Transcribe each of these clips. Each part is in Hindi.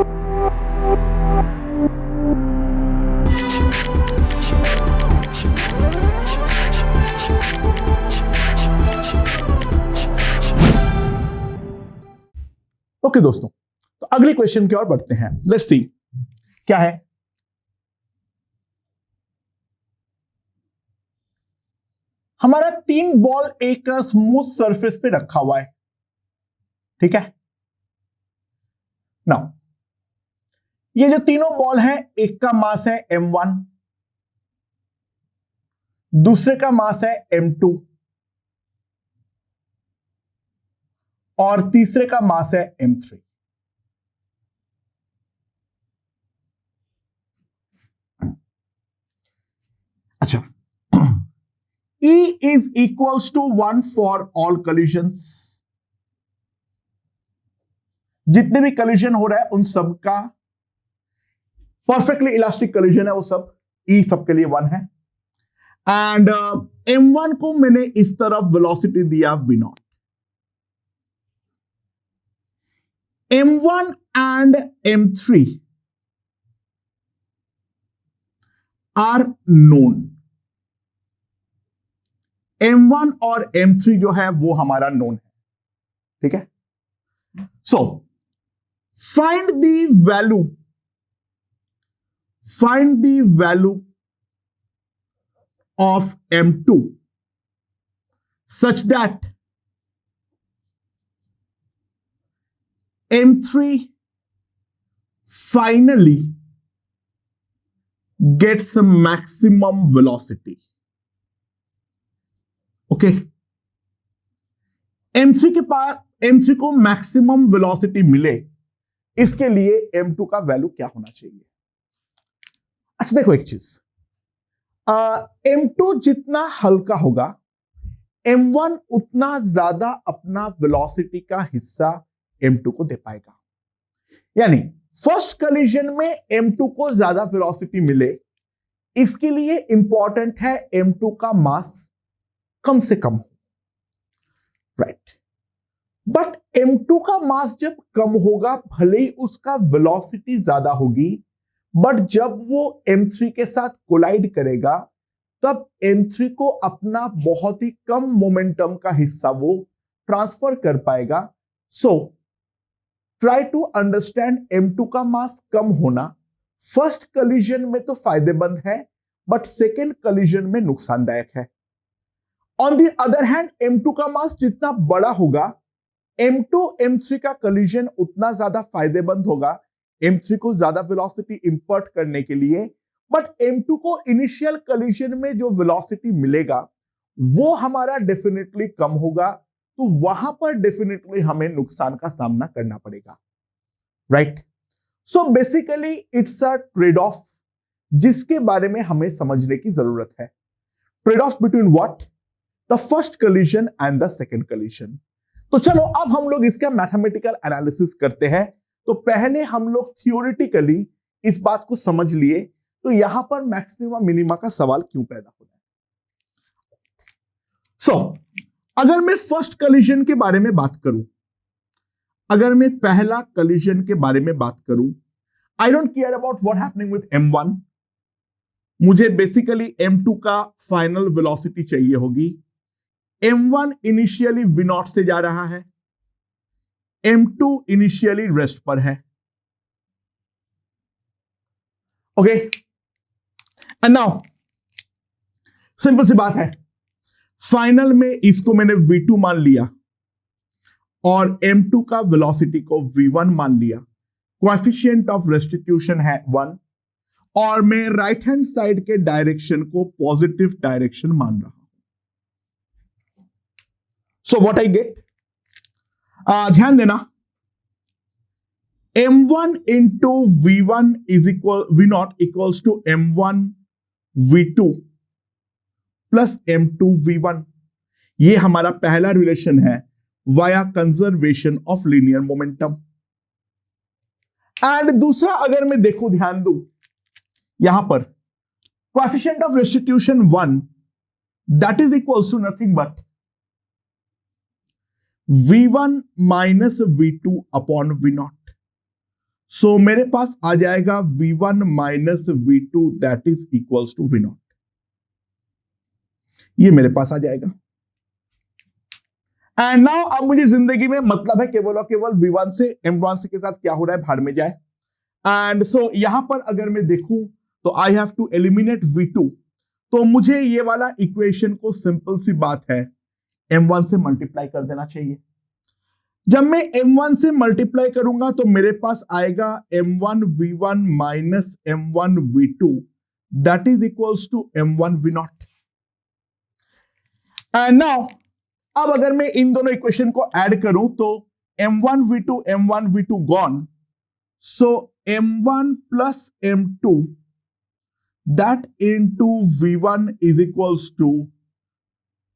ओके दोस्तों, तो अगली क्वेश्चन की ओर बढ़ते हैं। लेट्स सी क्या है। हमारा 3 बॉल एक स्मूथ सरफेस पे रखा हुआ है, ठीक है। नाउ ये जो तीनों बॉल हैं, एक का मास है m1, दूसरे का मास है m2 और तीसरे का मास है m3। अच्छा, E is equals to 1 for all collisions। जितने भी collision हो रहा है उन सब का परफेक्टली इलास्टिक collision है, वो सब E सबके लिए 1 है। एंड m1 को मैंने इस तरफ वेलोसिटी दिया v0। m1 and m3 are known. m1 और m3 जो है वो हमारा नोन है, ठीक है। So find the value of m2 such that m3 finally gets maximum velocity। Okay, m3 को मैक्सिमम वेलोसिटी मिले, इसके लिए m2 का वैल्यू क्या होना चाहिए। अच्छा देखो एक चीज, m2 जितना हल्का होगा m1 उतना ज्यादा अपना वेलोसिटी का हिस्सा m2 को दे पाएगा। यानी फर्स्ट कॉलिजन में m2 को ज्यादा वेलोसिटी मिले, इसके लिए इंपॉर्टेंट है m2 का मास कम से कम हो, राइट। बट m2 का मास जब कम होगा, भले ही उसका वेलोसिटी ज्यादा होगी, बट जब वो m3 के साथ कोलाइड करेगा तब m3 को अपना बहुत ही कम मोमेंटम का हिस्सा वो ट्रांसफर कर पाएगा। So try to understand m2 का मास कम होना फर्स्ट कॉलिजन में तो फायदेमंद है, बट सेकेंड कॉलिजन में नुकसानदायक है। On the other hand m2 का मास जितना बड़ा होगा, m2 m3 का कॉलिजन उतना ज्यादा फायदेमंद होगा m3 को ज्यादा वेलोसिटी इंपर्ट करने के लिए। बट m2 को इनिशियल कॉलिजन में जो वेलोसिटी मिलेगा वो हमारा डेफिनेटली कम होगा, तो वहां पर डेफिनेटली हमें नुकसान का सामना करना पड़ेगा, right. So basically it's a trade off, जिसके बारे में हमें समझने की जरूरत है। Trade off between what, the first collision and the second collision. तो चलो अब हम लोग इसका मैथमेटिकल एनालिसिस करते हैं। तो पहले हम लोग थियोरेटिकली इस बात को समझ लिए, तो यहां पर मैक्सिमा मिनिमा का सवाल क्यों पैदा हो रहा है। सो अगर मैं फर्स्ट कॉलिजन के बारे में बात करूं, अगर मैं पहला कॉलिजन के बारे में बात करूं, I don't care about what happening with m1। मुझे बेसिकली m2 का फाइनल वेलोसिटी चाहिए होगी। m1 इनिशियली v0 से जा रहा है, m2 इनिशियली रेस्ट पर है, ओके। एंड नाउ सिंपल सी बात है, फाइनल में इसको मैंने v2 मान लिया और m2 का वेलोसिटी को v1 मान लिया। कोएफिशिएंट ऑफ रेस्टिट्यूशन है 1 और मैं राइट हैंड साइड के डायरेक्शन को पॉजिटिव डायरेक्शन मान रहा हूं। सो व्हाट आई गेट, ध्यान देना, m1 into v1 is equal v0 equals to m1 v2 plus m2 v1। ये हमारा पहला रिलेशन है via conservation of linear momentum. And दूसरा अगर मैं देखूं, ध्यान दूं, यहां पर coefficient of restitution 1 that is equals to nothing but v1 minus v2 upon v0। So मेरे पास आ जाएगा V1 minus V2 that is equals to V0। ये मेरे पास आ जाएगा। एंड नाउ अब मुझे जिंदगी में मतलब है केवल और केवल V1 से M1 से के साथ क्या हो रहा है भाड़ में जाए। एंड सो यहां पर अगर मैं देखूं तो I have to eliminate V2, तो मुझे ये वाला इक्वेशन को सिंपल सी बात है M1 से मल्टीप्लाई कर देना चाहिए। जब मैं M1 से मल्टीप्लाई करूंगा तो मेरे पास आएगा M1 V1 minus M1 V2 that is equals to M1 V0। And now अब अगर मैं इन दोनों इक्वेशन को ऐड करूं तो M1 V2 gone, so M1 plus M2 that into V1 is equals to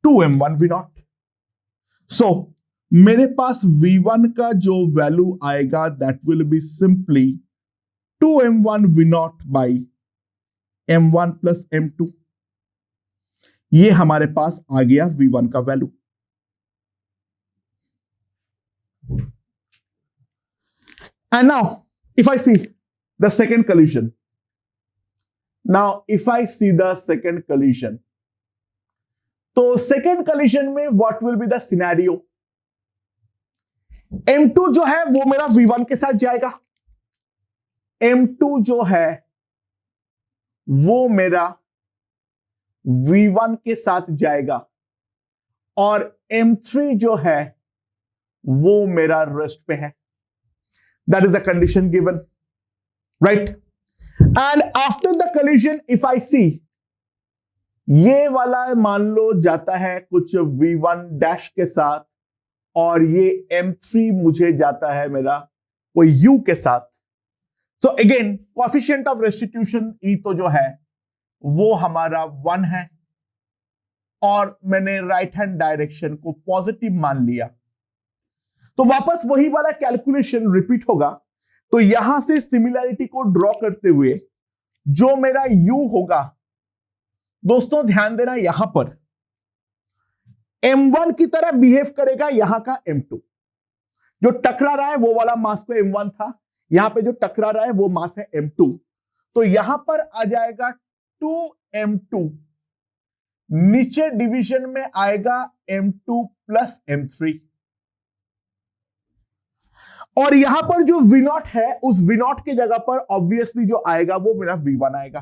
2M1 V0। So मेरे पास V1 का जो वैल्यू आएगा that will be simply 2M1 V0 by M1 plus M2। ये हमारे पास आ गया V1 का value. And now, if I see the second collision, तो second collision में what will be the scenario? M2 जो है वो मेरा V1 के साथ जाएगा। M2 जो है वो मेरा V1 के साथ जाएगा और M3 जो है वो मेरा रेस्ट पे है। That is the condition given, right? And after the collision, if I see, ये वाला मान लो जाता है कुछ V1 डैश के साथ और ये M3 मुझे जाता है मेरा कोई U के साथ। So again, coefficient of restitution E तो जो है वो हमारा 1 है और मैंने राइट हैंड डायरेक्शन को पॉजिटिव मान लिया, तो वापस वही वाला कैलकुलेशन रिपीट होगा। तो यहां से सिमिलैरिटी को ड्रॉ करते हुए जो मेरा U होगा, दोस्तों ध्यान देना यहां पर M1 की तरह बिहेव करेगा यहां का M2। जो टकरा रहा है वो वाला मास पे M1 था, यहां पे जो टकरा रहा है वो मास है M2। तो यहां पर आ जाएगा 2M2, नीचे डिवीजन में आएगा M2 प्लस M3, और यहां पर जो V0 है उस V0 की जगह पर ऑब्वियसली जो आएगा वो मेरा V1 आएगा।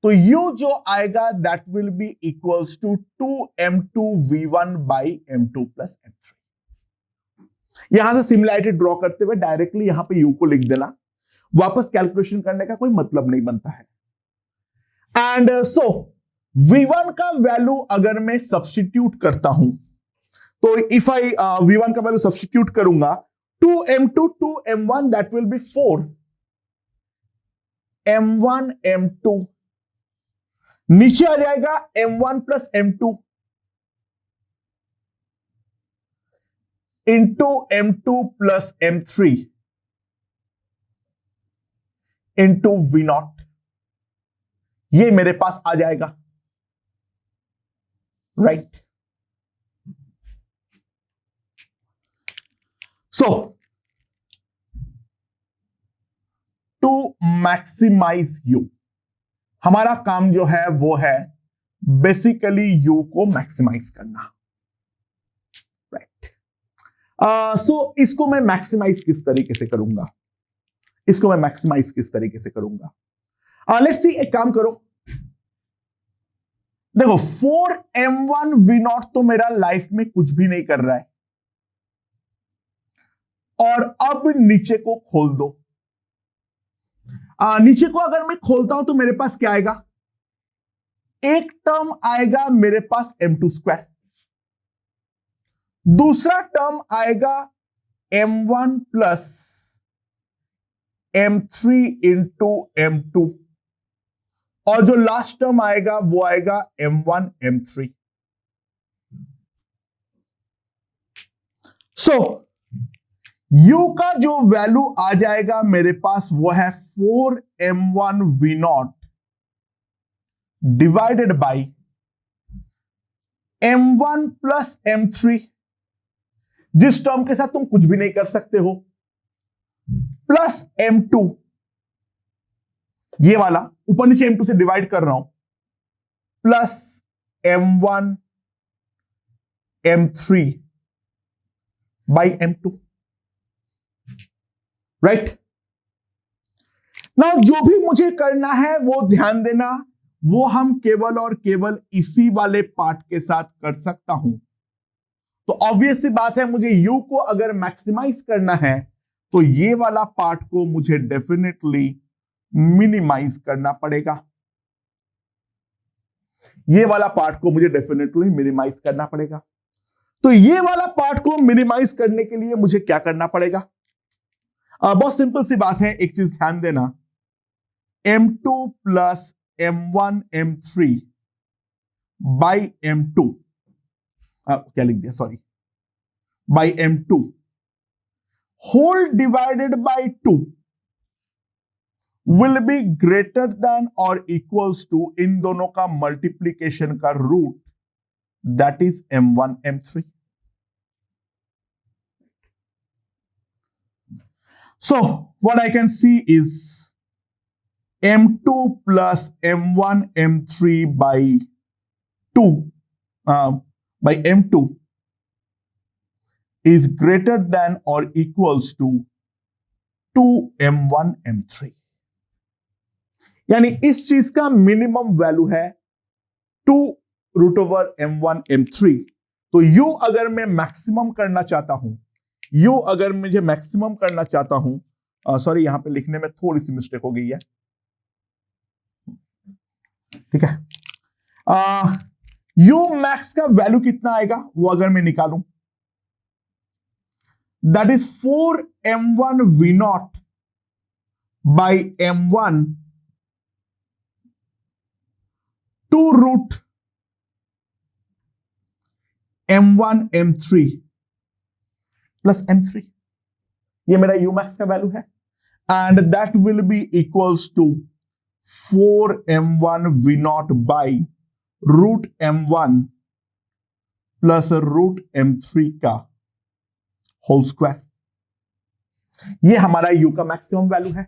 तो U जो आएगा that will be equals to 2M2 V1 by M2 plus M3। यहां से सिमिलैरिटी ड्रॉ करते हुए डायरेक्टली यहां पे U को लिख देना, वापस कैलकुलेशन करने का कोई मतलब नहीं बनता है। एंड सो V1 का वैल्यू अगर मैं सब्स्टिट्यूट करता हूं तो इफ आई V1 का वैल्यू सब्स्टिट्यूट करूंगा 2M2 2M1 that will B 4 M1 M2, नीचे आ जाएगा M1 plus M2 into M2 plus M3 into V0। ये मेरे पास आ जाएगा, right. So, to maximize U, हमारा काम जो है वो है बेसिकली U को मैक्सिमाइज करना, राइट। सो इसको मैं मैक्सिमाइज किस तरीके से करूंगा, लेट्स सी, एक काम करो, देखो 4M1 V0 तो मेरा लाइफ में कुछ भी नहीं कर रहा है, और अब नीचे को खोल दो। नीचे को अगर मैं खोलता हूं तो मेरे पास क्या आएगा, एक टर्म आएगा मेरे पास M2 स्क्वायर, दूसरा टर्म आएगा M1 plus M3 into M2, और जो लास्ट टर्म आएगा वो आएगा M1 M3। सो U का जो वैल्यू आ जाएगा मेरे पास वो है 4M1 V0 divided by M1 plus M3, जिस टर्म के साथ तुम कुछ भी नहीं कर सकते हो, प्लस M2, ये वाला ऊपर नीचे M2 से डिवाइड कर रहा हूं, plus M1 M3 by M2, right. Now जो भी मुझे करना है वो ध्यान देना, वो हम केवल और केवल इसी वाले पार्ट के साथ कर सकता हूं। तो ऑब्वियस सी बात है, मुझे U को अगर मैक्सिमाइज करना है तो ये वाला पार्ट को मुझे डेफिनेटली मिनिमाइज करना पड़ेगा, ये वाला पार्ट को मुझे डेफिनेटली मिनिमाइज करना पड़ेगा। तो ये वाला पार्ट को मिनिमाइज करने के लिए मुझे क्या करना पड़ेगा? बहुत सिंपल सी बात है, एक चीज ध्यान देना, M2 plus M1 M3 by M2, क्या लिख दिया, sorry, by M2 whole divided by 2 will be greater than और इक्वल्स टू इन दोनों का मल्टीप्लीकेशन का root, that is M1 M3। So what I can see is M2 plus M1 M3 by 2 by M2 is greater than or equals to 2 M1 M3। यानी इस चीज का मिनिमम वैल्यू है 2 रूट ओवर M1 M3। तो U अगर मैं मैक्सिमम करना चाहता हूं, U अगर मुझे मैक्सिमम करना चाहता हूं, सॉरी यहां पे लिखने में थोड़ी सी मिस्टेक हो गई है, ठीक है। U मैक्स का वैल्यू कितना आएगा वो अगर मैं निकालूं, that is 4 M1 V0 by M1 2 root M1 M3 plus M3, ये मेरा U मैक्स का वैल्यू है, and that will be equals to 4 M1 V0 by root M1 plus root M3 का होल स्क्वायर। ये हमारा U का मैक्सिमम वैल्यू है।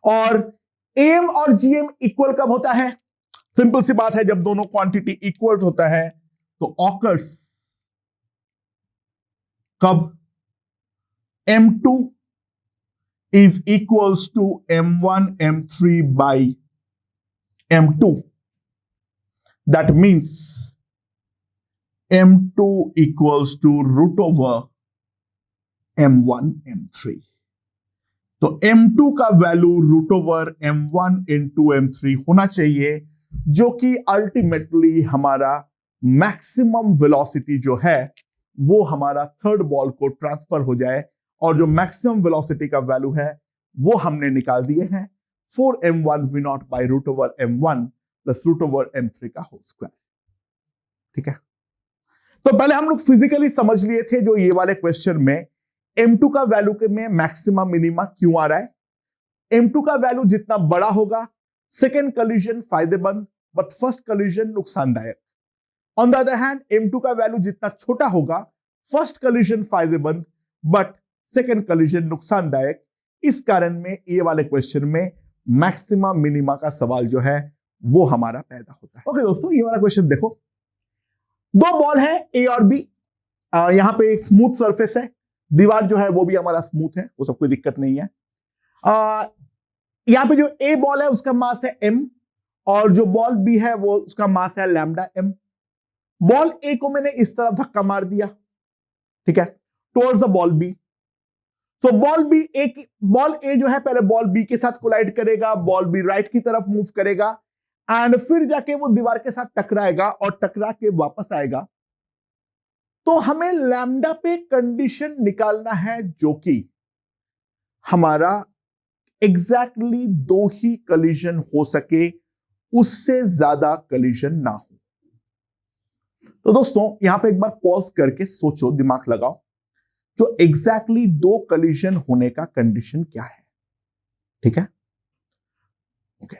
और AM और GM इक्वल कब होता है? सिंपल सी बात है, जब दोनों क्वांटिटी इक्वल होता है तो ऑकर्स कब? M2 is equals to M1 M3 by M2. That means M2 equals to root over M1 M3. तो M2 का value root over M1 into M3 होना चाहिए, जो कि अल्टीमेटली हमारा मैक्सिमम वेलोसिटी जो है वो हमारा थर्ड बॉल को ट्रांसफर हो जाए, और जो मैक्सिमम वेलोसिटी का वैल्यू है वो हमने निकाल दिए हैं 4 M1 V0 by root over M1 plus root over M3 का होल स्क्वायर, ठीक है। तो पहले हम लोग फिजिकली समझ लिए थे जो ये वाले क्वेश्चन में M2 का वैल्यू के में मैक्सिमम मिनिमा क्यों आ रहा है। M2 का वैल्यू जितना बड़ा होगा सेकेंड कॉलिजन फायदेमंद, बट फर्स्ट कॉलिजन नुकसानदायक। On the other hand M2 का वैल्यू जितना छोटा होगा फर्स्ट कॉलिजन फायदेमंद, बट सेकेंड कॉलिजन नुकसानदायक। इस कारण में ये वाले क्वेश्चन में मैक्सिमा मिनिमा का सवाल जो है वो हमारा पैदा होता है। ओके दोस्तों, ये वाला क्वेश्चन देखो, दो बॉल है A और B, यहां पे एक स्मूथ सरफेस है, दीवार जो है वो भी हमारा स्मूथ है, वो सब कोई दिक्कत नहीं है। यहां पे जो A बॉल है उसका मास है M, और जो बॉल B है वो उसका मास है लैम्डा M। बॉल A को मैंने इस तरफ धक्का मार दिया, ठीक है, टुवर्ड्स द बॉल B। तो बॉल A जो है पहले बॉल B के साथ कोलाइड करेगा, बॉल B राइट की तरफ मूव करेगा, एंड फिर जाके वो दीवार के साथ टकराएगा और टकरा के वापस आएगा। तो हमें लैम्डा पे कंडीशन निकालना है जो कि हमारा एग्जैक्टली दो ही कॉलिजन हो सके, उससे ज्यादा कॉलिजन ना हो। तो दोस्तों यहां पे एक बार पॉज करके सोचो, दिमाग लगाओ, जो एग्जैक्टली दो कॉलिजन होने का कंडीशन क्या है, ठीक है। ओके,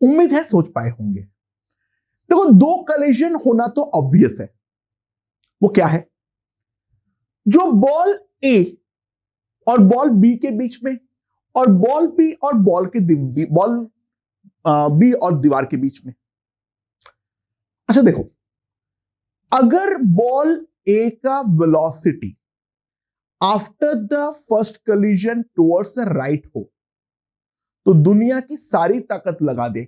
उम्मीद है सोच पाए होंगे। देखो, दो कॉलिजन होना तो ऑब्वियस है, वो क्या है, जो बॉल A और बॉल बी के बीच में, और बॉल बी और बॉल बी और दीवार के बीच में। अच्छा देखो, अगर बॉल ए का velocity after the first collision towards the right हो, तो दुनिया की सारी ताकत लगा दे,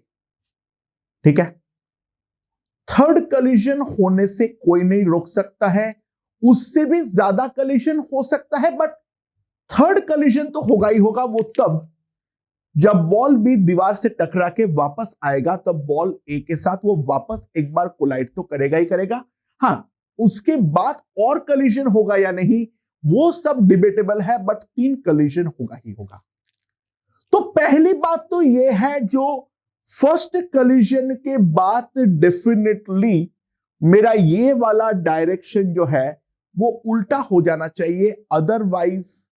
ठीक है, थर्ड कॉलिजन होने से कोई नहीं रोक सकता है, उससे भी ज्यादा कॉलिजन हो सकता है, बट थर्ड कॉलिजन तो होगा ही होगा। वो तब जब बॉल भी दीवार से टकरा के वापस आएगा, तब बॉल ए के साथ वो वापस एक बार कोलाइड तो करेगा ही करेगा। हां, उसके बाद और कॉलिजन होगा या नहीं वो सब डिबेटेबल है, बट 3 कॉलिजन होगा ही होगा। तो पहली बात तो ये है, जो फर्स्ट कॉलिजन के बाद डेफिनेटली मेरा ये वाला डायरेक्शन जो है वो उल्टा हो जाना चाहिए, अदरवाइज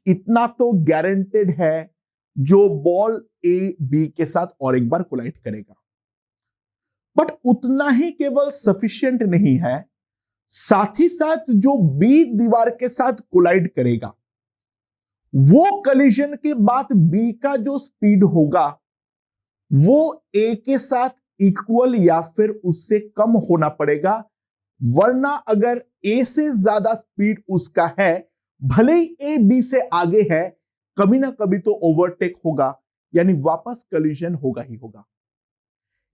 इतना तो गारंटेड है जो बॉल ए बी के साथ और एक बार कोलाइड करेगा। बट उतना ही केवल सफिशिएंट नहीं है, साथ ही साथ जो बी दीवार के साथ कोलाइड करेगा वो कॉलिजन के बाद बी का जो स्पीड होगा वो ए के साथ इक्वल या फिर उससे कम होना पड़ेगा, वरना अगर ए से ज्यादा स्पीड उसका है, भले ही ए बी से आगे है, कभी ना कभी तो ओवरटेक होगा, यानी वापस कॉलिजन होगा ही होगा।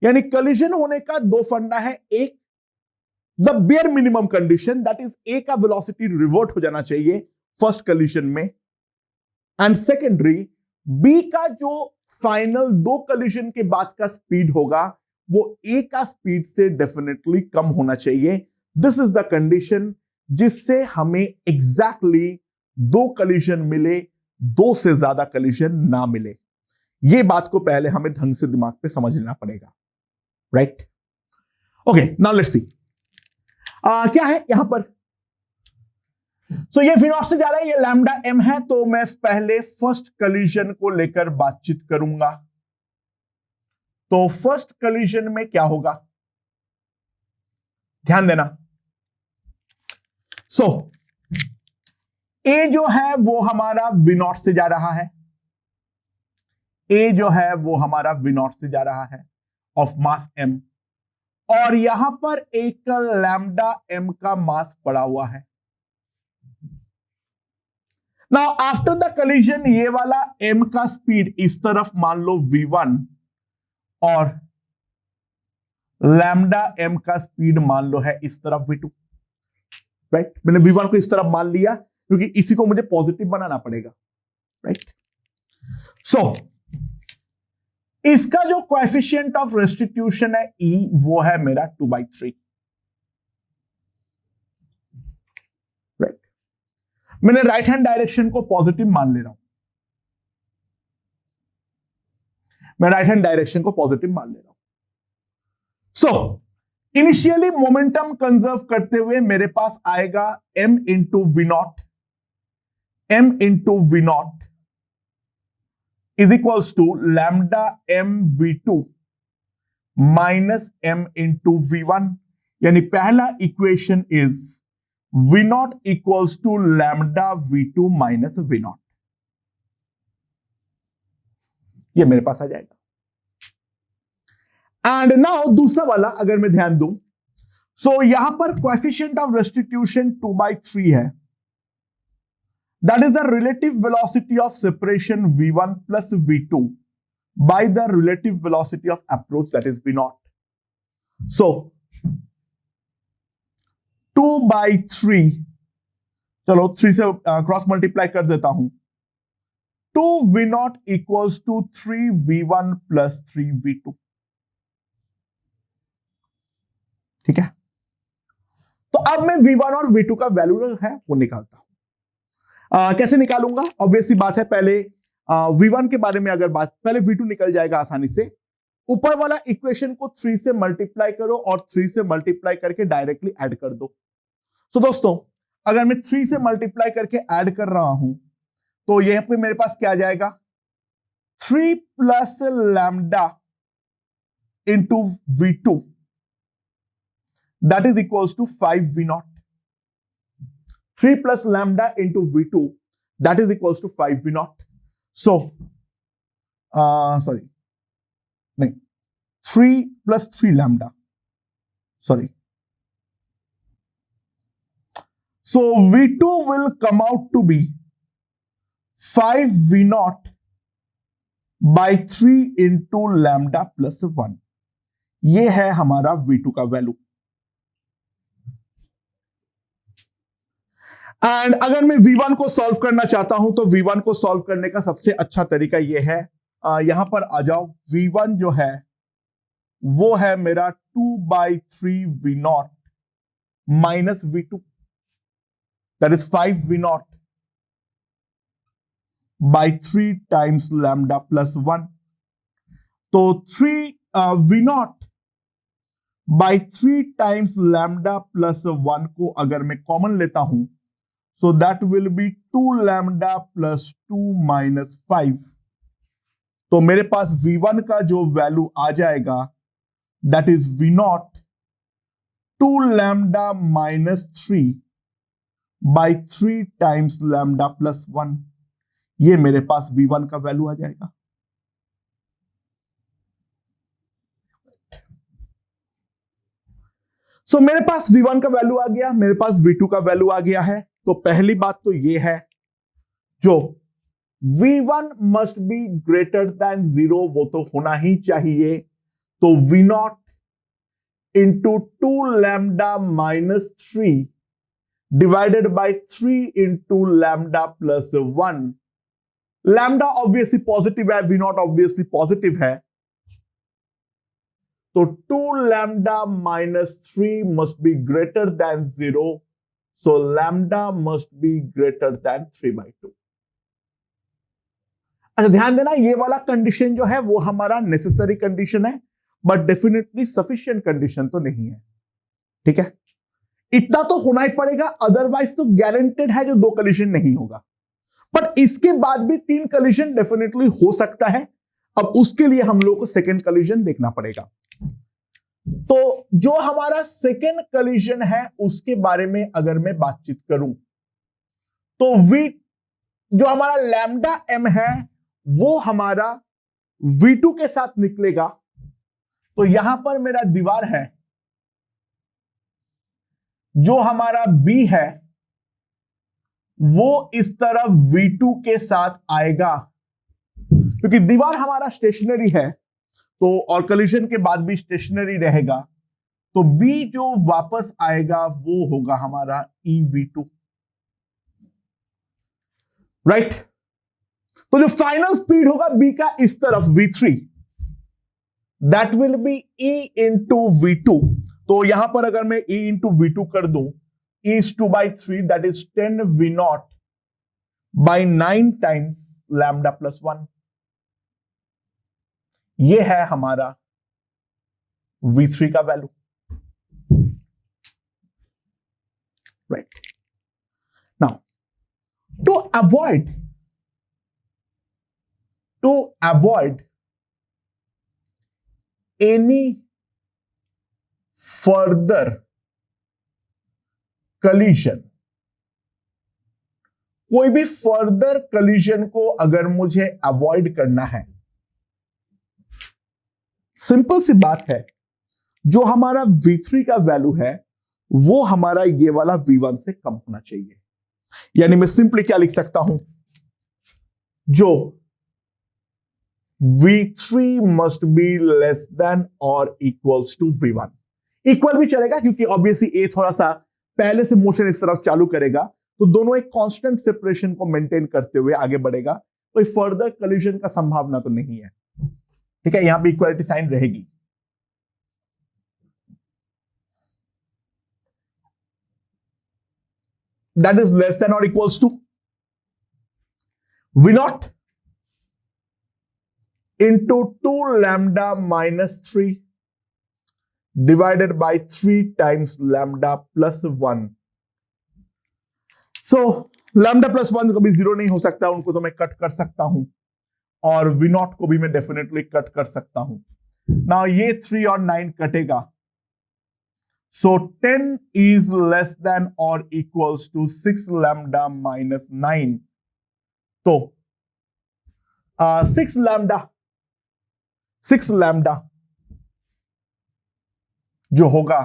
यानी कॉलिजन होने का 2 फंडा है, एक the bare minimum condition, that is a का वेलोसिटी रिवर्ट हो जाना चाहिए फर्स्ट कॉलिजन में, एंड सेकेंडरी बी का जो फाइनल 2 कॉलिजन के बाद का स्पीड होगा वो ए का स्पीड से डेफिनेटली कम होना चाहिए। दिस इज द कंडीशन जिससे हमें एग्जैक्टली 2 कॉलिजन मिले, 2 से ज्यादा कॉलिजन ना मिले। ये बात को पहले हमें ढंग से दिमाग पे समझ लेना पड़ेगा, right? Okay, now let's see क्या है यहां पर। ये फिनॉट से जा रहा है, ये लैम्डा एम है, तो मैं पहले फर्स्ट कॉलिजन को लेकर बातचीत करूंगा। तो फर्स्ट कॉलिजन में क्या होगा, ध्यान देना। ए जो है वो हमारा V0 से जा रहा है, ए जो है वो हमारा V0 से जा रहा है ऑफ मास m, और यहां पर एक लैम्डा m का मास पड़ा हुआ है। नाउ आफ्टर द कॉलिजन ये वाला m का स्पीड इस तरफ मान लो v1 और लैम्डा m का स्पीड मान लो है इस तरफ v2, राइट? मैंने v1 को इस तरफ मान लिया क्योंकि इसी को मुझे पॉजिटिव बनाना पड़ेगा, राइट? इसका जो कोएफिशिएंट ऑफ रेस्टिट्यूशन है E, वो है मेरा 2/3, राइट? मैंने राइट हैंड डायरेक्शन को पॉजिटिव मान ले रहा हूं, मैं राइट हैंड डायरेक्शन को पॉजिटिव मान ले रहा हूं। इनिशियली मोमेंटम कंजर्व करते हुए मेरे पास आएगा m into V0 is equals to lambda m v2 minus m into V1, यानी पहला equation is V0 equals to lambda V2 minus V0, ये मेरे पास आ जाएगा। एंड नाउ दूसरा वाला अगर मैं ध्यान दूं, यहां पर कोएफिशिएंट ऑफ रेस्टिट्यूशन 2/3 है, that is the relative velocity of separation V1 plus V2 by the relative velocity of approach, that is V0। 2/3, चलो 3 से क्रॉस मल्टीप्लाई कर देता हूं, 2V0 equals to 3V1 plus 3V2, ठीक है? तो अब मैं V1 और V2 का वैल्यू है वो निकालता हूं। कैसे निकालूंगा? ऑब्वियसली बात है, पहले V1 के बारे में अगर बात, पहले V2 निकल जाएगा आसानी से। ऊपर वाला इक्वेशन को 3 से मल्टीप्लाई करो और 3 से मल्टीप्लाई करके डायरेक्टली ऐड कर दो। दोस्तों अगर मैं 3 से मल्टीप्लाई करके ऐड कर रहा हूं तो यहां पे मेरे पास क्या आ जाएगा, 3 plus lambda into V2 that is equals to 5V0, 3 plus lambda into V2 that is equals to 5 v naught. So sorry, नहीं, 3 plus 3 lambda, sorry. So V2 will come out to be 5 V naught by 3 into lambda plus 1. ये है हमारा V2 का वैल्यू. एंड अगर मैं V1 को सॉल्व करना चाहता हूं तो V1 को सॉल्व करने का सबसे अच्छा तरीका यह है, यहां पर आ जाओ. V1 जो है वो है मेरा 2/3 V naught minus V2, that is 5 V naught by 3 times lambda plus 1. तो 3 V naught by 3 times lambda plus 1 को अगर मैं कॉमन लेता हूं, so that will be 2 lambda plus 2 minus 5. तो मेरे पास V1 का जो वैल्यू आ जाएगा, that is V naught 2 lambda minus 3 by 3 times lambda plus 1. ये मेरे पास V1 का वैल्यू आ जाएगा. सो मेरे पास V1 का वैल्यू आ गया, मेरे पास V2 का वैल्यू आ गया है. तो पहली बात तो ये है, जो V1 must be greater then 0 वो तो होना ही चाहिए. तो V naught into 2 lambda minus 3 divided by 3 into lambda plus 1. Lambda obviously positive है, V naught ऑब्वियसली पॉजिटिव है. तो 2 lambda minus 3 must be greater than 0. So lambda must be greater than 3/2. अच्छा ध्यान देना, ये वाला कंडीशन जो है वो हमारा नेसेसरी कंडीशन है, बट डेफिनेटली सफिशिएंट कंडीशन तो नहीं है. ठीक है, इतना तो होना ही पड़ेगा, अदरवाइज तो गारंटेड है जो 2 कंडीशन नहीं होगा. बट इसके बाद भी 3 कंडीशन डेफिनेटली हो सकता है. अब उसके लिए हम लोग को सेकेंड कंडीशन देखना पड़ेगा. तो जो हमारा सेकेंड कंडीशन है उसके बारे में अगर मैं बातचीत करूं, तो V जो हमारा लैम्डा m है वो हमारा V2 के साथ निकलेगा. तो यहां पर मेरा दीवार है, जो हमारा B है वो इस तरफ V2 के साथ आएगा, क्योंकि दीवार हमारा स्टेशनरी है तो, और कॉलिजन के बाद भी स्टेशनरी रहेगा. तो B जो वापस आएगा वो होगा हमारा EV2, राइट. तो जो फाइनल स्पीड होगा B का इस तरफ V3, that will B E into V2. तो यहां पर अगर मैं E इंटू V2 कर दूं, E is 2/3, that is 10 V naught by 9 times lambda plus 1. ये है हमारा V3 का value, right. Now to avoid any further collision, कोई भी फर्दर कलीजन को अगर मुझे अवॉइड करना है, सिंपल सी बात है, जो हमारा V3 का वैल्यू है वो हमारा ये वाला V1 से कम होना चाहिए. यानी मैं सिंपली क्या लिख सकता हूं, जो V3 must be less than और इक्वल्स टू V1. इक्वल भी चलेगा क्योंकि ऑब्वियसली A थोड़ा सा पहले से मोशन इस तरफ चालू करेगा, तो दोनों एक कांस्टेंट सेपरेशन को मेंटेन करते हुए आगे बढ़ेगा. कोई फर्दर कॉलिजन का संभावना तो नहीं है. ठीक है, यहां पे इक्वालिटी साइन रहेगी. दैट इज लेस देन और equals to V naught into 2 lambda minus 3 divided by 3 times lambda plus 1. So lambda plus 1 कभी 0 नहीं हो सकता, उनको तो मैं कट कर सकता हूं, और V naught को भी मैं डेफिनेटली कट कर सकता हूं. नाउ ये 3 और 9 कटेगा, सो 10 इज लेस देन और इक्वल्स टू 6 lambda minus 9 तो 6 लैम्डा जो होगा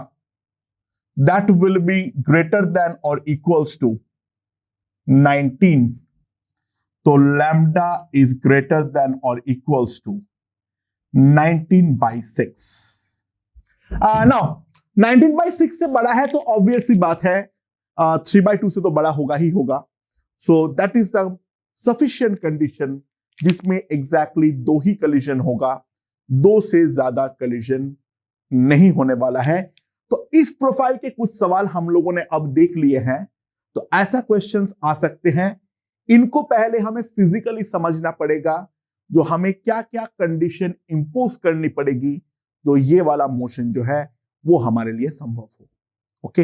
that will be greater than or equals to 19. तो lambda is greater than or equals to 19/6. Now 19/6 से बड़ा है तो ऑब्वियस सी बात है 3/2 से तो बड़ा होगा ही होगा. So that is the sufficient condition जिसमें exactly 2 ही collision होगा, 2 से ज्यादा collision नहीं होने वाला है. तो इस प्रोफाइल के कुछ सवाल हम लोगों ने अब देख लिए हैं. तो ऐसा क्वेश्चंस आ सकते हैं. इनको पहले हमें फिजिकली समझना पड़ेगा, जो हमें क्या क्या कंडीशन इंपोज करनी पड़ेगी जो ये वाला मोशन जो है वो हमारे लिए संभव हो. ओके